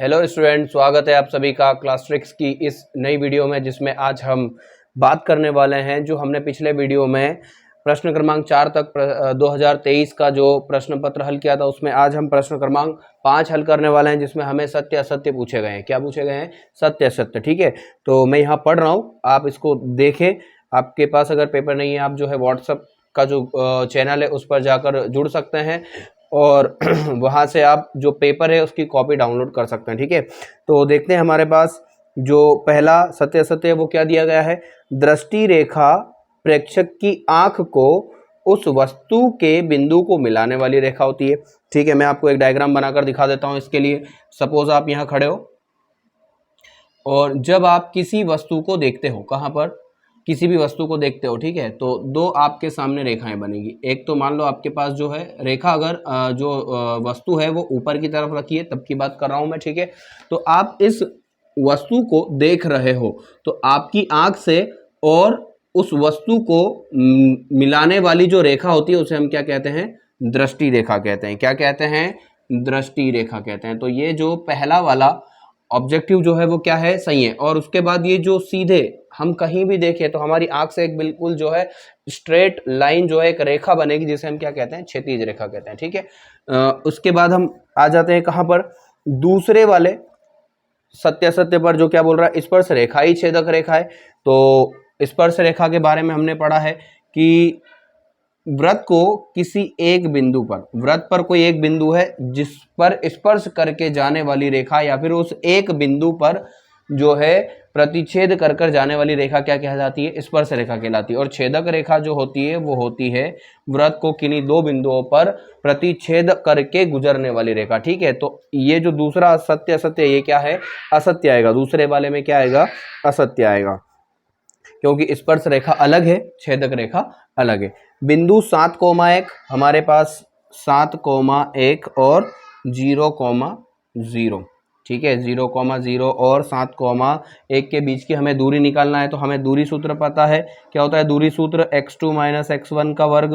Hello student, स्वागत है आप सभी का क्लास ट्रिक्स की इस नई वीडियो में, जिसमें आज हम बात करने वाले हैं जो हमने पिछले वीडियो में प्रश्न क्रमांक 4 तक 2023 का जो प्रश्न पत्र हल किया था, उसमें आज हम प्रश्न क्रमांक 5 हल करने वाले हैं, जिसमें हमें सत्य असत्य पूछे गए हैं। क्या पूछे गए हैं? सत्य असत्य। ठीक है, तो मैं यहाँ पढ़ रहा हूँ, आप इसको देखें। आपके पास अगर पेपर नहीं है, आप जो है व्हाट्सएप का जो चैनल है उस पर जाकर जुड़ सकते हैं और वहां से आप जो पेपर है उसकी कॉपी डाउनलोड कर सकते हैं। ठीक है, तो देखते हैं हमारे पास जो पहला सत्य असत्य है वो क्या दिया गया है। दृष्टि रेखा प्रेक्षक की आंख को उस वस्तु के बिंदु को मिलाने वाली रेखा होती है। ठीक है, मैं आपको एक डायग्राम बनाकर दिखा देता हूं इसके लिए। सपोज आप यहाँ खड़े हो और जब आप किसी वस्तु को देखते हो, कहाँ पर? किसी भी वस्तु को देखते हो, ठीक है, तो दो आपके सामने रेखाएं बनेगी। एक तो मान लो आपके पास जो है रेखा, अगर जो वस्तु है वो ऊपर की तरफ रखी है, तब की बात कर रहा हूं मैं। ठीक है, तो आप इस वस्तु को देख रहे हो, तो आपकी आंख से और उस वस्तु को मिलाने वाली जो रेखा होती है उसे हम क्या कहते हैं? दृष्टि रेखा कहते हैं। क्या कहते हैं? दृष्टि रेखा कहते हैं। तो ये जो पहला वाला ऑब्जेक्टिव जो है वो क्या है? सही है। और उसके बाद ये जो सीधे हम कहीं भी देखें तो हमारी आंख से एक बिल्कुल जो है स्ट्रेट लाइन जो है एक रेखा बनेगी, जिसे हम क्या कहते हैं? क्षैतिज रेखा कहते हैं। ठीक है, उसके बाद हम आ जाते हैं कहां पर? दूसरे वाले सत्य असत्य पर, जो क्या बोल रहा है? स्पर्श रेखा ही छेदक रेखा है। तो स्पर्श रेखा के बारे में हमने पढ़ा है कि वृत्त को किसी एक बिंदु पर, वृत्त पर कोई एक बिंदु है जिस पर स्पर्श करके जाने वाली रेखा, या फिर उस एक बिंदु पर जो है प्रतिच्छेद कर कर जाने वाली रेखा क्या कहलाती है? स्पर्श रेखा कहलाती है। और छेदक रेखा जो होती है वो होती है वृत्त को किन्हीं दो बिंदुओं पर प्रतिच्छेद करके गुजरने वाली रेखा। ठीक है, तो ये जो दूसरा सत्य असत्य, ये क्या है? असत्य आएगा। दूसरे वाले में क्या आएगा? असत्य आएगा, क्योंकि स्पर्श रेखा अलग है, छेदक रेखा अलग है। बिंदु 7,1 हमारे पास 7,1 और 0,0। ठीक है, 0,0 और 7,1 के बीच की हमें दूरी निकालना है। तो हमें दूरी सूत्र पता है। क्या होता है दूरी सूत्र? x2 माइनस x1 का वर्ग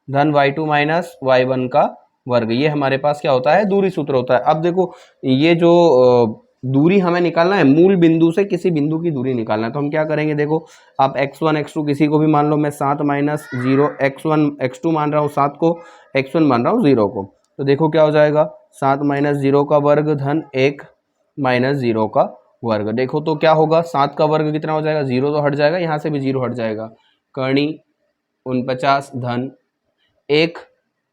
धन y2 माइनस y1 का वर्ग। ये हमारे पास क्या होता है? दूरी सूत्र होता है। अब देखो, ये जो दूरी हमें निकालना है, मूल बिंदु से किसी बिंदु की दूरी निकालना है, तो हम क्या करेंगे? देखो, आप x1 x2 किसी को भी मान लो। मैं 7 माइनस 0 x1 x2 मान रहा हूँ 7 को, x1 मान रहा हूँ 0 को। तो देखो क्या हो जाएगा? 7 माइनस 0 का वर्ग धन 1 माइनस 0 का वर्ग। देखो तो क्या होगा? 7 का वर्ग कितना हो जाएगा? 0 तो हट जाएगा, यहाँ से भी 0 हट जाएगा। करणी 49 धन 1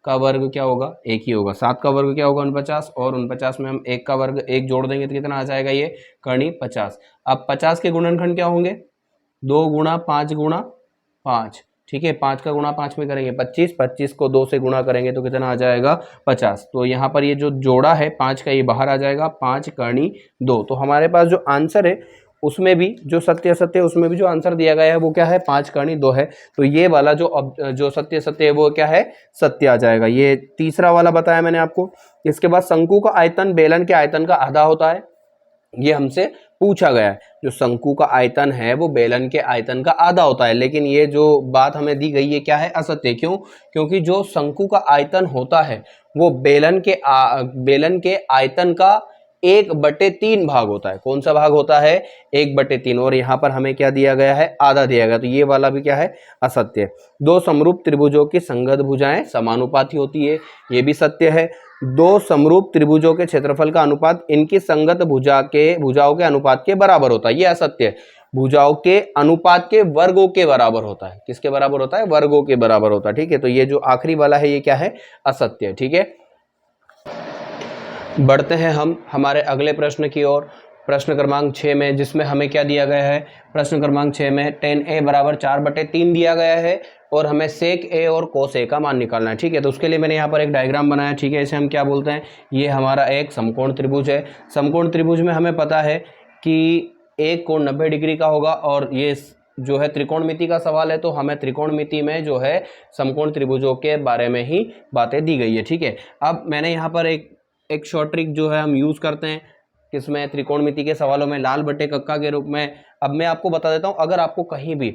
का वर्ग क्या होगा? 1 ही होगा। 7 का वर्ग क्या होगा? 49, और 49 में हम 1 का वर्ग 1 जोड़ देंगे तो कितना आ जाएगा? ये करणी 50। अब 50 के गुणनखंड क्या होंगे? 2 गुणा 5 गुणा 5। ठीक है, 5 का गुणा 5 में करेंगे 25, 25 को 2 से गुणा करेंगे तो कितना आ जाएगा? 50। तो यहाँ पर ये जो जोड़ा है 5 का, ये बाहर आ जाएगा। 5 करणी 2। तो हमारे पास जो आंसर है उसमें भी, जो सत्य असत्य है उसमें भी जो आंसर दिया गया है वो क्या है? 5 करणी 2 है। तो ये वाला जो सत्य असत्य है वो क्या है? सत्य आ जाएगा। ये तीसरा वाला बताया मैंने आपको। इसके बाद शंकु का आयतन बेलन के आयतन का आधा होता है, ये हमसे पूछा गया है। जो शंकु का आयतन है वो बेलन के आयतन का आधा होता है, लेकिन ये जो बात हमें दी गई है क्या है? असत्य। क्यों? क्योंकि जो शंकु का आयतन होता है वो बेलन के आयतन का 1/3 भाग होता है। कौन सा भाग होता है? 1/3। और यहाँ पर हमें क्या दिया गया है? आधा दिया गया। तो ये वाला भी क्या है? असत्य। दो समरूप त्रिभुजों की संगत भुजाएं समानुपाती होती है, ये भी सत्य है। दो समरूप त्रिभुजों के क्षेत्रफल का अनुपात इनकी संगत भुजाओं के अनुपात के बराबर होता है, ये असत्य है। भुजाओं के अनुपात के वर्गों के बराबर होता है। किसके बराबर होता है? वर्गों के बराबर होता है। ठीक है, तो ये जो आखिरी वाला है ये क्या है? असत्य है। ठीक है, बढ़ते हैं हम हमारे अगले प्रश्न की ओर। प्रश्न क्रमांक 6 में, जिसमें हमें क्या दिया गया है? प्रश्न क्रमांक 6 में tan a बराबर 4/3 दिया गया है और हमें sec a और cos a का मान निकालना है। ठीक है, तो उसके लिए मैंने यहाँ पर एक डायग्राम बनाया। ठीक है, इसे हम क्या बोलते हैं? ये हमारा एक समकोण त्रिभुज है। समकोण त्रिभुज में हमें पता है कि एक कोण 90 डिग्री का होगा, और ये जो है त्रिकोणमिति का सवाल है, तो हमें त्रिकोणमिति में जो है समकोण त्रिभुजों के बारे में ही बातें दी गई है। ठीक है, अब मैंने यहाँ पर एक शॉर्ट ट्रिक जो है हम यूज करते हैं किसमें? त्रिकोणमिति के सवालों में, लाल बटे कक्का के रूप में। अब मैं आपको बता देता हूं, अगर आपको कहीं भी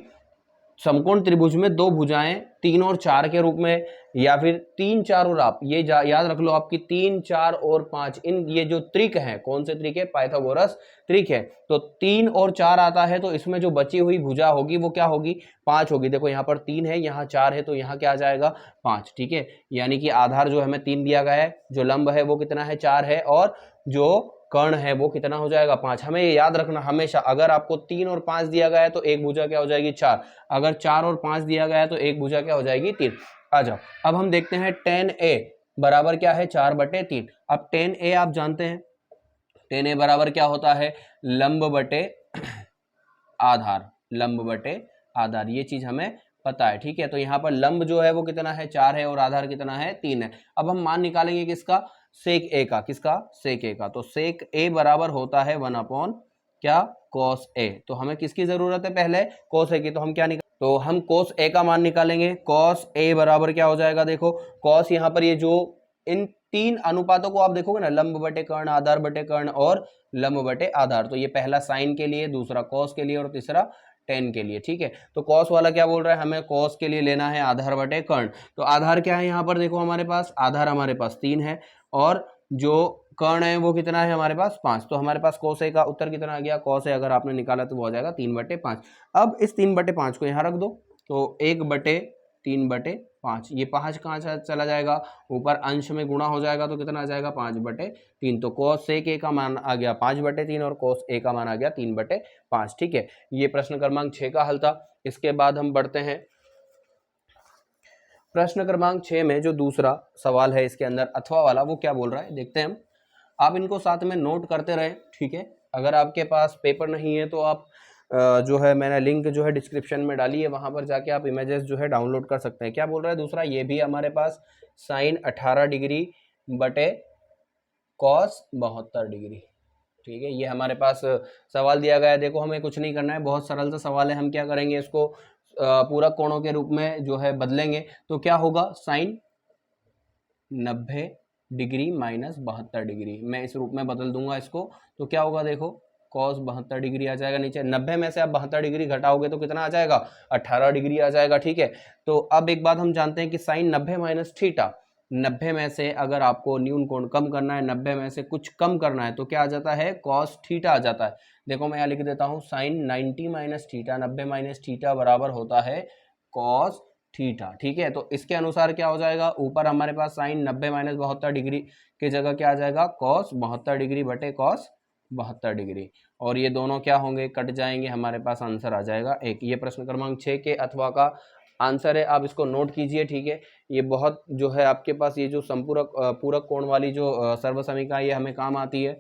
समकोण त्रिभुज में दो भुजाएं 3 और 4 के रूप में, या फिर 3 4 और, आप ये याद रख लो आपकी 3 4 और 5, इन ये जो त्रिक है, कौन से त्रिक है, पाइथागोरस त्रिक है। तो 3 और 4 आता है तो इसमें जो बची हुई भुजा होगी वो क्या होगी, 5 होगी। देखो यहाँ पर 3 है, यहाँ 4 है, तो यहाँ क्या आ जाएगा 5, ठीक है। यानी कि आधार जो हमें 3 दिया गया है, जो लंब है वो कितना है 4 है, और जो कर्ण है वो कितना हो जाएगा 5। हमें ये याद रखना हमेशा, अगर आपको 3 और 5 दिया गया है तो एक भुजा क्या हो जाएगी 4, अगर 4 और 5 दिया गया है तो एक भुजा क्या हो जाएगी 3। आ जाओ अब हम देखते हैं tan a बराबर क्या है 4/3। अब tan a आप जानते हैं, tan a बराबर क्या होता है, लंब बटे आधार, लंब बटे आधार, ये चीज हमें पता है, ठीक है। तो यहाँ पर लंब जो है वो कितना है 4 है, और आधार कितना है 3 है। अब हम मान निकालेंगे किसका, सेक ए का, किसका, सेक ए का। तो सेक ए बराबर होता है 1/, क्या, cos ए। तो हमें किसकी जरूरत है, पहले cos ए की। तो हम क्या निकाल, तो हम cos ए का मान निकालेंगे। cos ए बराबर क्या हो जाएगा, देखो cos यहाँ पर ये जो इन 3 अनुपातों को आप देखोगे ना, लंब बटे कर्ण, आधार बटे कर्ण और लंब बटे आधार, तो ये पहला साइन के लिए, दूसरा cos के लिए और तीसरा tan के लिए, ठीक है। तो cos वाला क्या बोल रहा है, हमें cos के लिए लेना है आधार बटे कर्ण। तो आधार क्या है यहाँ पर, देखो हमारे पास आधार हमारे पास 3 है, और जो कर्ण है वो कितना है हमारे पास 5। तो हमारे पास cos a का उत्तर कितना आ गया, cos a अगर आपने निकाला तो वो आ जाएगा 3/5। अब इस 3/5 को यहाँ रख दो, तो 1/3/5, ये 5 कहाँ चला जाएगा, ऊपर अंश में गुणा हो जाएगा, तो कितना आ जाएगा 5/3। तो cos sec a का मान आ गया 5/3 और cos a का मान आ गया 3/5, ठीक है। ये प्रश्न क्रमांक 6 का हल था। इसके बाद हम बढ़ते हैं प्रश्न क्रमांक 6 में जो दूसरा सवाल है इसके अंदर अथवा वाला, वो क्या बोल रहा है देखते हैं हम। आप इनको साथ में नोट करते रहें, ठीक है। अगर आपके पास पेपर नहीं है तो आप जो है मैंने लिंक जो है डिस्क्रिप्शन में डाली है, वहां पर जाके आप इमेजेस जो है डाउनलोड कर सकते हैं। क्या बोल रहा है दूसरा, ये भी हमारे पास साइन 18 डिग्री बटे कॉस 72 डिग्री, ठीक है। ये हमारे पास सवाल दिया गया है। देखो हमें कुछ नहीं करना है, बहुत सरल सा सवाल है। हम क्या करेंगे, इसको पूरक कोणों के रूप में जो है बदलेंगे। तो क्या होगा, साइन 90 डिग्री माइनस 72 डिग्री, मैं इस रूप में बदल दूंगा इसको। तो क्या होगा, देखो cos 72 डिग्री आ जाएगा नीचे, 90 में से आप 72 डिग्री घटाओगे तो कितना आ जाएगा 18 डिग्री आ जाएगा, ठीक है। तो अब एक बात हम जानते हैं कि साइन 90 माइनस थीटा, 90 में से अगर आपको न्यून कोण कम करना है, 90 में से कुछ कम करना है, तो क्या आ जाता है cos थीटा आ जाता है। देखो मैं यहाँ लिख देता हूँ, sine 90 minus theta, 90 minus theta बराबर होता है cos थीटा, ठीक है। तो इसके अनुसार क्या हो जाएगा, ऊपर हमारे पास साइन 90 माइनस 72 डिग्री की जगह क्या आ जाएगा cos 72 डिग्री बटे cos 72 डिग्री, और ये दोनों क्या होंगे, कट जाएंगे, हमारे पास आंसर आ जाएगा 1। ये प्रश्न क्रमांक 6 के अथवा का आंसर है। आप इसको नोट कीजिए, ठीक है। ये बहुत जो है आपके पास ये जो संपूरक पूरक कोण वाली जो सर्वसमीका, ये हमें काम आती है।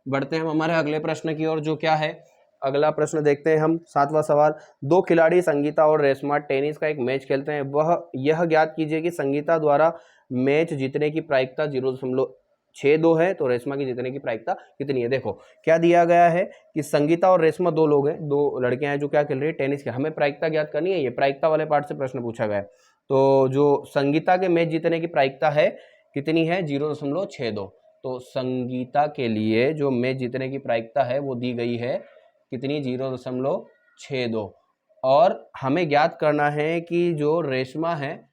बढ़ते हैं हम हमारे अगले प्रश्न की ओर, जो क्या है, अगला प्रश्न देखते हैं हम, 7वां सवाल। दो खिलाड़ी संगीता और रेशमा टेनिस का एक मैच खेलते हैं। वह यह ज्ञात कीजिए कि संगीता द्वारा मैच जीतने की प्रायिकता 0.62 है, तो रेशमा की जीतने की प्रायिकता कितनी है। देखो क्या दिया गया है कि संगीता और रेशमा दो लोग हैं, दो लड़कियां हैं जो क्या खेल रही है, टेनिस के। हमें प्रायिकता ज्ञात करनी है, ये प्रायिकता वाले पार्ट से प्रश्न पूछा गया है। तो जो संगीता के मैच जीतने की प्रायिकता है कितनी है, 0.62। तो संगीता के लिए जो मैच जीतने की प्रायिकता है वो दी गई है कितनी, 0.62। और हमें ज्ञात करना है कि जो रेशमा है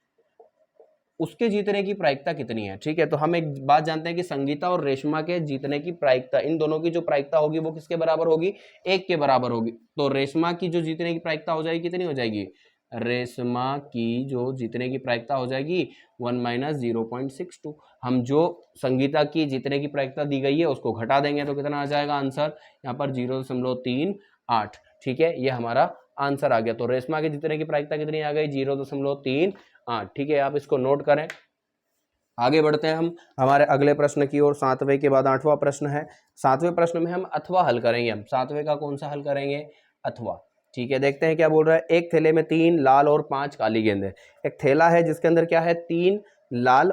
उसके जीतने की प्रायिकता कितनी है, ठीक है। तो हम एक बात जानते हैं कि संगीता और रेशमा के जीतने की प्रायिकता, इन दोनों की जो प्रायिकता होगी वो किसके बराबर होगी, 1 के बराबर होगी। तो रेशमा की जो जीतने की प्रायिकता हो जाएगी कितनी हो जाएगी, रेशमा की जो जीतने की प्रायिकता हो जाएगी 1 माइनस 0.62। हम जो संगीता की जीतने की प्रायिकता दी गई है उसको घटा देंगे तो कितना आ जाएगा आंसर, यहाँ पर 0.38, ठीक है। ये हमारा आंसर आ गया। तो रेशमा के जीतने की प्रायिकता कितनी आ गई, 0.38, ठीक है। आप इसको नोट करें। आगे बढ़ते हैं हम हमारे अगले प्रश्न की ओर। 7वें के बाद 8वां प्रश्न है। 7वें प्रश्न में हम अथवा हल करेंगे। हम 7वें का कौन सा हल करेंगे, अथवा, ठीक है। देखते हैं क्या बोल रहा है। एक थैले में 3 लाल और 5 काली गेंदें। एक थैला है जिसके अंदर क्या है, 3 लाल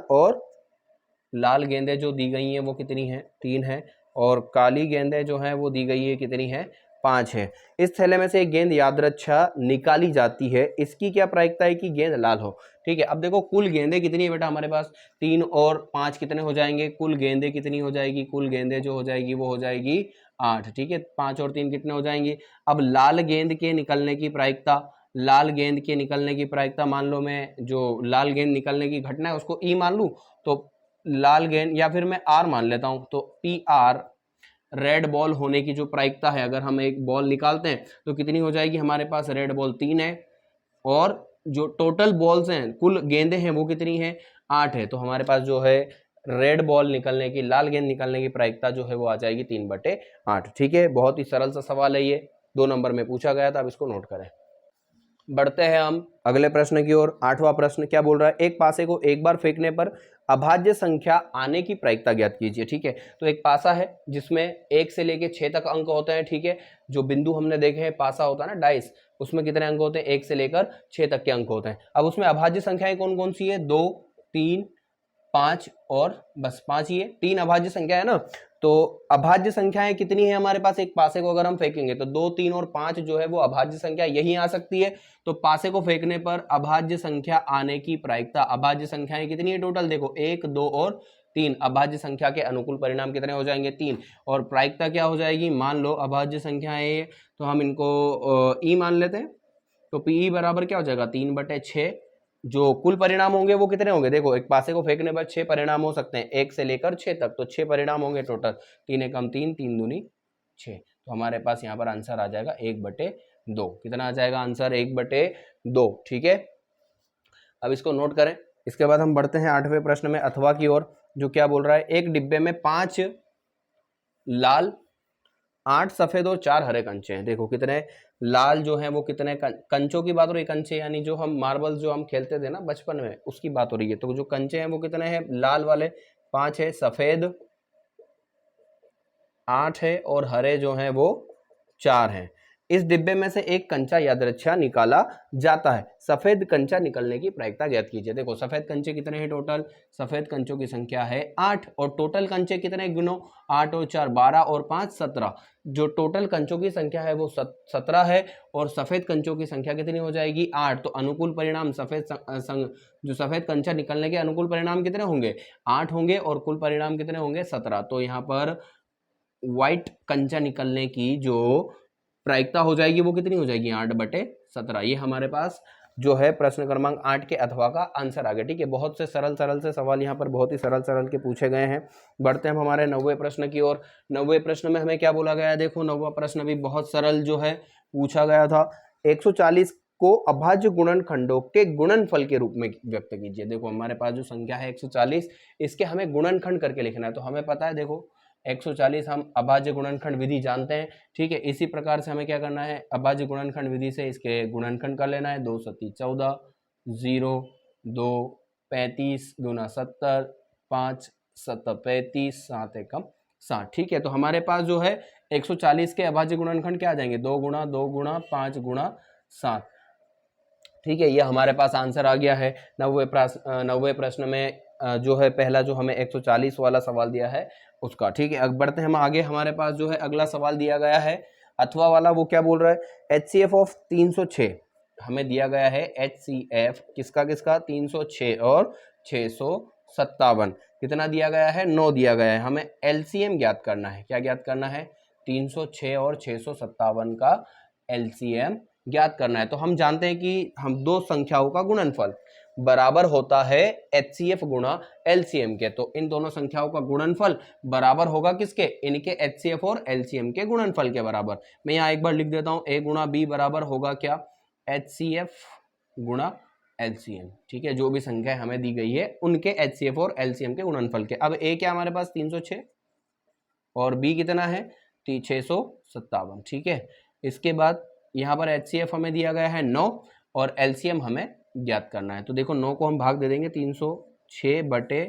गेंदें जो दी गई हैं वो कितनी है, 3 है, और काली गेंदें जो हैं वो दी गई है कितनी है, 5 है। इस थैले में से एक गेंद यादृच्छा निकाली जाती है, इसकी क्या प्रायिकता है कि गेंद लाल हो, ठीक है। अब देखो कुल गेंदें कितनी है बेटा हमारे पास, 3 और 5 कितने हो जाएंगे, कुल गेंदें कितनी हो जाएगी, कुल गेंदें जो हो जाएगी वो हो जाएगी 8, ठीक है। 5 और 3 कितने हो जाएंगी। अब लाल गेंद के निकलने की प्रायिकता, लाल गेंद के निकलने की प्रायिकता, मान लो मैं जो लाल गेंद निकलने की घटना है उसको ई मान लूं, तो लाल गेंद, या फिर मैं आर मान लेता हूं, तो पी आर रेड बॉल होने की जो प्रायिकता है, अगर हम एक बॉल निकालते हैं तो कितनी हो जाएगी, हमारे पास रेड बॉल 3 है, और जो टोटल बॉल्स हैं, कुल गेंदें हैं, वो कितनी है, 8 है। तो हमारे पास जो है रेड बॉल निकलने की, लाल गेंद निकलने की प्रायिकता जो है वो आ जाएगी 3/8। ठीक है, बहुत ही सरल सा सवाल है, ये 2 नंबर में पूछा गया था, अब इसको नोट करें। बढ़ते हैं हम अगले प्रश्न की ओर। 8वां प्रश्न क्या बोल रहा है, एक पासे को एक बार फेंकने पर अभाज्य संख्या आने की प्रायिकता ज्ञात कीजिए। ठीक है, तो एक पासा है जिसमें 1 से लेके 6 तक अंक होते हैं। ठीक है, जो बिंदु हमने देखे हैं, पासा होता है ना डाइस, उसमें कितने अंक होते हैं, 1 से लेकर 6 तक के अंक होते हैं। अब उसमें अभाज्य संख्याएं कौन कौन सी है, 2, 3, 5 और बस 5 ही है, 3 अभाज्य संख्या है ना। तो अभाज्य संख्याएं कितनी है हमारे पास, एक पासे को अगर हम फेंकेंगे तो 2, 3 और 5 जो है वो अभाज्य संख्या यही आ सकती है। तो पासे को फेंकने पर अभाज्य संख्या आने की प्रायिकता, अभाज्य संख्याएं कितनी है टोटल, देखो 1, 2 और 3, अभाज्य संख्या के अनुकूल परिणाम कितने हो जाएंगे, 3, और प्रायिकता क्या हो जाएगी, मान लो अभाज्य संख्याएं, तो हम इनको ई मान लेते हैं, तो पी बराबर क्या हो जाएगा, 3/6। जो कुल परिणाम होंगे वो कितने होंगे, देखो एक पासे को फेंकने पर 6 परिणाम हो सकते हैं, 1 से लेकर 6 तक, तो 6 परिणाम होंगे टोटल, 3 एकम 3, 3 दूनी 6। तो हमारे पास यहाँ पर आंसर आ जाएगा 1/2। कितना आ जाएगा आंसर, 1/2। ठीक है, अब इसको नोट करें। इसके बाद हम बढ़ते हैं 8वें प्रश्न में अथवा की ओर, जो क्या बोल रहा है, एक डिब्बे में 5 लाल, 8 सफेद और 4 हरे कंचे हैं। देखो कितने लाल जो है वो कितने कंचों की बात हो रही है, कंचे यानी जो हम मार्बल जो हम खेलते थे ना बचपन में, उसकी बात हो रही है। तो जो कंचे हैं वो कितने हैं, लाल वाले 5 है, सफेद 8 है, और हरे जो हैं वो 4 हैं। इस डिब्बे में से एक कंचा यादृच्छा निकाला जाता है, सफेद कंचा निकलने की प्रायिकता ज्ञात कीजिए। देखो सफेद कंचे कितने हैं टोटल, सफेद कंचों की संख्या है 8, और टोटल कंचे कितने गिनो, 8 और 4 12 और 5 17। जो टोटल कंचों की संख्या है वो 17 है, और सफेद कंचों की संख्या कितनी हो जाएगी, 8। तो अनुकूल परिणाम जो सफेद कंचा निकलने के अनुकूल परिणाम कितने होंगे, 8 होंगे, और कुल परिणाम कितने होंगे, 17। तो यहाँ पर व्हाइट कंचा निकलने की जो प्रायिकता हो जाएगी वो कितनी हो जाएगी, 8/17। ये हमारे पास जो है प्रश्न क्रमांक 8 के अथवा का आंसर आ गया। ठीक है, बहुत से सरल से सवाल यहाँ पर बहुत ही सरल के पूछे गए हैं। बढ़ते हैं हम हमारे 9वें प्रश्न की ओर। 9वें प्रश्न में हमें क्या बोला गया है, देखो 9वां प्रश्न भी बहुत सरल जो है पूछा गया था। 140 को अभाज्य गुणनखंडों के गुणनफल के रूप में व्यक्त कीजिए। देखो हमारे पास जो संख्या है 140, इसके हमें गुणनखंड करके लिखना है। तो हमें पता है, देखो 140 हम अभाज्य गुणनखंड विधि जानते हैं। ठीक है, इसी प्रकार से हमें क्या करना है, अभाज्य गुणनखंड विधि से इसके गुणनखंड कर लेना है। 2 सती 14, 0 2 35 दूना 70, 5 7 35, 7 एकम 60। ठीक है, तो हमारे पास जो है 140 के अभाज्य गुणनखंड क्या आ जाएंगे, 2 गुणा 2 गुणा 5 गुणा 7। ठीक है, ये हमारे पास आंसर आ गया है 9वें प्रश्न में जो है पहला जो हमें 140 वाला सवाल दिया है उसका। ठीक है, अब बढ़ते हैं हम आगे। हमारे पास जो है अगला सवाल दिया गया है अथवा वाला, वो क्या बोल रहा है, HCF ऑफ 306 हमें दिया गया है। HCF किसका किसका, 306 और 657, कितना दिया गया है, 9 दिया गया है। हमें LCM ज्ञात करना है। क्या ज्ञात करना है, 306 और 657 का LCM ज्ञात करना है। तो हम जानते हैं कि हम दो संख्याओं का गुणनफल बराबर होता है HCF गुणा LCM के। तो इन दोनों संख्याओं का गुणनफल बराबर होगा किसके, इनके HCF और LCM के गुणनफल के बराबर। मैं यहाँ एक बार लिख देता हूं, A गुणा B बराबर होगा क्या, HCF गुणा LCM। ठीक है, जो भी संख्या हमें दी गई है उनके HCF और LCM के गुणनफल के। अब A क्या हमारे पास 306 और B कितना है 657। ठीक है, इसके बाद यहाँ पर HCF हमें दिया गया है 9 और LCM हमें ज्ञात करना है। तो देखो 9 को हम भाग दे देंगे 306 बटे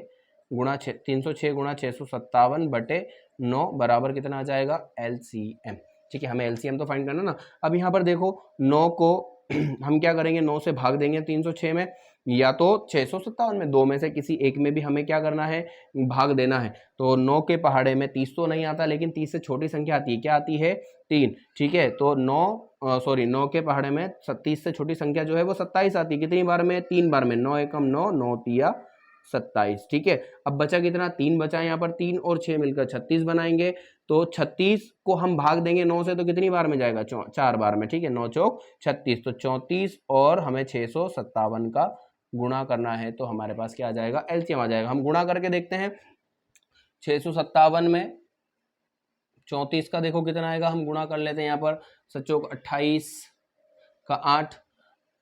गुणा 306 गुणा 657 बटे 9 बराबर कितना आ जाएगा LCM। ठीक है, हमें LCM तो फाइंड करना ना। अब यहाँ पर देखो 9 को हम क्या करेंगे, 9 से भाग देंगे 306 में या तो 657 में, दो में से किसी एक में भी हमें क्या करना है, भाग देना है। तो 9 के पहाड़े में 30 तो नहीं आता, लेकिन 30 से छोटी संख्या आती है, क्या आती है 3। ठीक है, तो 9 के पहाड़े में 30 से छोटी संख्या जो है वो 27 आती है। कितनी बार में, 3 बार में, 9 एकम 9, 9 तिया 27, ठीक है। अब बचा कितना, 3 बचा यहाँ पर, 3 और 6 मिलकर 36 बनाएंगे। तो 36 को हम भाग देंगे 9 से तो कितनी बार में जाएगा, 4 बार में, ठीक है। 9 चौक 36, तो 34 और हमें 657 का गुणा करना है, तो हमारे पास क्या आ जाएगा, एलसीएम आ जाएगा। हम गुणा करके देखते हैं। 657 में 34 का देखो कितना आएगा, हम गुणा कर लेते हैं यहाँ पर। 7 चौक 28 का 8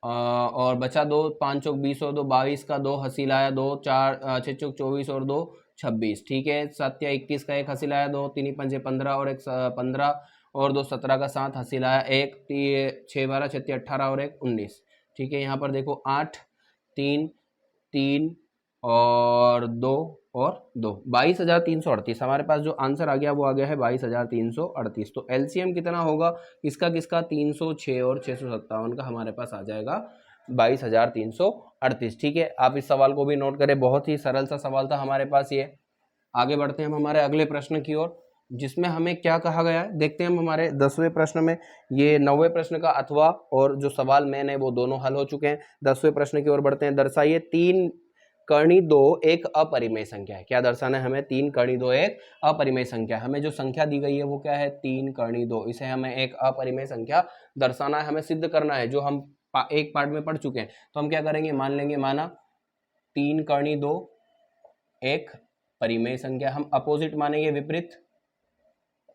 और बचा 2, 5 चौक 20 और 2 22 का 2 हंसी लाया 2, 4 6 चौक 24 और 2 26, ठीक है। 7 या 21 का 1 हंसी लाया 2, 3 5 15 और 1 15 और 2 17 का 7 हंसी लाया 1, 6 12 6 18 और 1 19, ठीक है। यहाँ पर देखो 8 3 3 और 2 और 2, 22,338 हमारे पास जो आंसर आ गया वो आ गया है 22,338। तो एलसीएम कितना होगा किसका किसका, 306 और 657 का हमारे पास आ जाएगा 22,338, ठीक है। आप इस सवाल को भी नोट करें, बहुत ही सरल सा सवाल था हमारे पास ये। आगे बढ़ते हैं हम हमारे अगले प्रश्न की ओर, जिसमें हमें क्या कहा गया है देखते हैं हम हमारे 10वें प्रश्न में। ये 9वें प्रश्न का अथवा और जो सवाल मैन है वो दोनों हल हो चुके हैं। 10वें प्रश्न की ओर बढ़ते हैं। दर्शाइए 3 कर्णी 2 एक अपरिमेय संख्या है। क्या दर्शाना है हमें, 3 कर्णी 2 एक अपरिमेय संख्या है। हमें जो संख्या दी गई है वो क्या है, 3 कर्णी 2, इसे हमें एक अपरिमेय संख्या दर्शाना है, हमें सिद्ध करना है, जो हम एक पार्ट में पढ़ चुके हैं। तो हम क्या करेंगे, मान लेंगे, माना 3 कर्णी 2 एक परिमेय संख्या, हम अपोजिट मानेंगे, विपरीत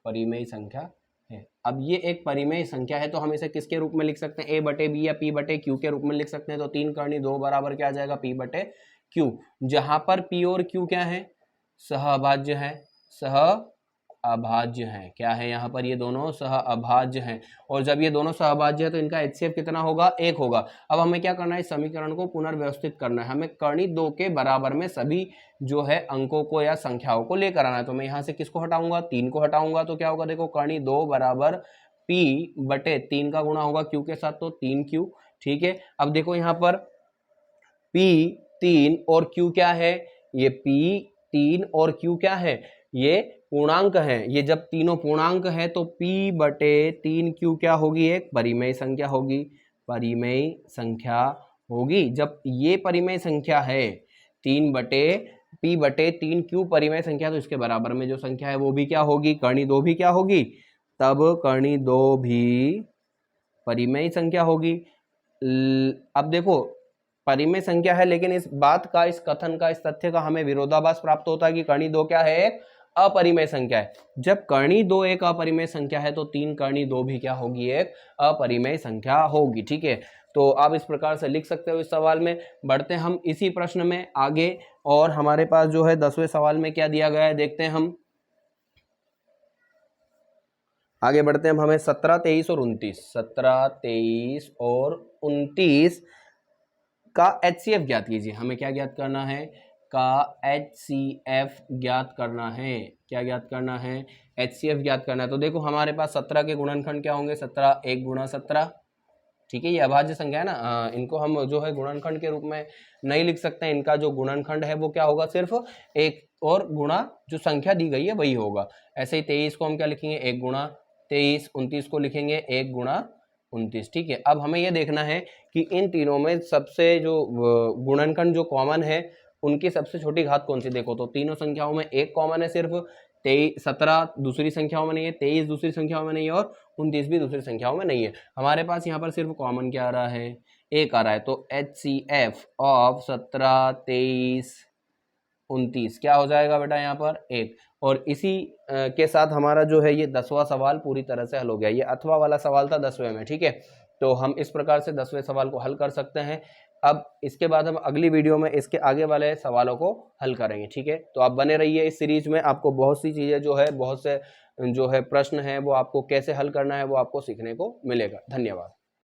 परिमेय संख्या है। अब ये एक परिमेय संख्या है तो हम इसे किसके रूप में लिख सकते हैं, a बटे बी या p बटे q के रूप में लिख सकते हैं। तो 3 कर्णी 2 बराबर क्या आ जाएगा, p बटे q, जहां पर p और q क्या है, सहअभाज्य है, सहअभाज्य है। क्या है यहाँ पर, ये दोनों सहअभाज्य हैं, और जब ये दोनों सहअभाज्य है तो इनका HCF कितना होगा, 1 होगा। अब हमें क्या करना है, इस समीकरण को पुनर्व्यवस्थित करना है, हमें कर्णी 2 के बराबर में सभी जो है अंकों को या संख्याओं को लेकर आना है। तो मैं यहाँ से किसको हटाऊंगा, 3 को हटाऊंगा, तो क्या होगा, देखो कर्णी 2 बराबर p बटे 3 का गुणा होगा q के साथ, तो 3q, ठीक है। अब देखो यहाँ पर p 3 और q क्या है, ये p 3 और q क्या है, ये पूर्णांक है। ये जब तीनों पूर्णांक है तो p बटे 3q क्या होगी, एक परिमेय संख्या होगी, परिमेय संख्या होगी। जब ये परिमेय संख्या है 3 बटे p बटे 3q परिमेय संख्या, तो इसके बराबर में जो संख्या है वो भी क्या होगी, कर्णी 2 भी क्या होगी, तब कर्णी 2 भी परिमेय संख्या होगी। अब देखो परिमेय संख्या है, लेकिन इस बात का, इस कथन का, इस तथ्य का हमें विरोधाभास प्राप्त होता है कि कर्णी 2 क्या है, एक अपरिमेय संख्या है। जब कर्णी 2 एक अपरिमेय संख्या है तो 3 कर्णी 2 भी क्या होगी, एक अपरिमेय संख्या होगी, ठीक है। तो आप इस प्रकार से लिख सकते हो इस सवाल में। बढ़ते हैं हम इसी प्रश्न में आगे, और हमारे पास जो है 10वें सवाल में क्या दिया गया है देखते हैं हम। आगे बढ़ते हैं हम, हमें 17 23 और 29, 17 23 और 29 का HCF ज्ञात कीजिए। हमें क्या ज्ञात करना है, का HCF ज्ञात करना है। क्या ज्ञात करना है, HCF ज्ञात करना है। तो देखो हमारे पास 17 के गुणनखंड क्या होंगे, 17 1 गुणा 17, ठीक है। ये अभाज्य संख्या है ना, इनको हम जो है गुणनखंड के रूप में नहीं लिख सकते हैं। इनका जो गुणनखंड है वो क्या होगा, सिर्फ 1 और गुणा जो संख्या दी गई है वही होगा। ऐसे ही 23 को हम क्या लिखेंगे, 1 गुणा 23, 29 को लिखेंगे 1 गुणा 29, ठीक है। अब हमें यह देखना है कि इन तीनों में सबसे जो गुणनखंड जो कॉमन है उनकी सबसे छोटी घात कौन सी। देखो तो तीनों संख्याओं में 1 कॉमन है, सिर्फ 17 दूसरी संख्याओं में नहीं है, 23 दूसरी संख्याओं में नहीं है, और 29 भी दूसरी संख्याओं में नहीं है। हमारे पास यहाँ पर सिर्फ कॉमन क्या आ रहा है, 1 आ रहा है। तो HCF ऑफ 17 23 29 क्या हो जाएगा बेटा, यहाँ पर 1। और इसी के साथ हमारा जो है ये 10वां सवाल पूरी तरह से हल हो गया। ये अथवा वाला सवाल था 10वें में, ठीक है। तो हम इस प्रकार से 10वें सवाल को हल कर सकते हैं। अब इसके बाद हम अगली वीडियो में इसके आगे वाले सवालों को हल करेंगे, ठीक है। तो आप बने रहिए इस सीरीज में, आपको बहुत सी चीज़ें जो है, बहुत से जो है प्रश्न है वो आपको कैसे हल करना है वो आपको सीखने को मिलेगा। धन्यवाद।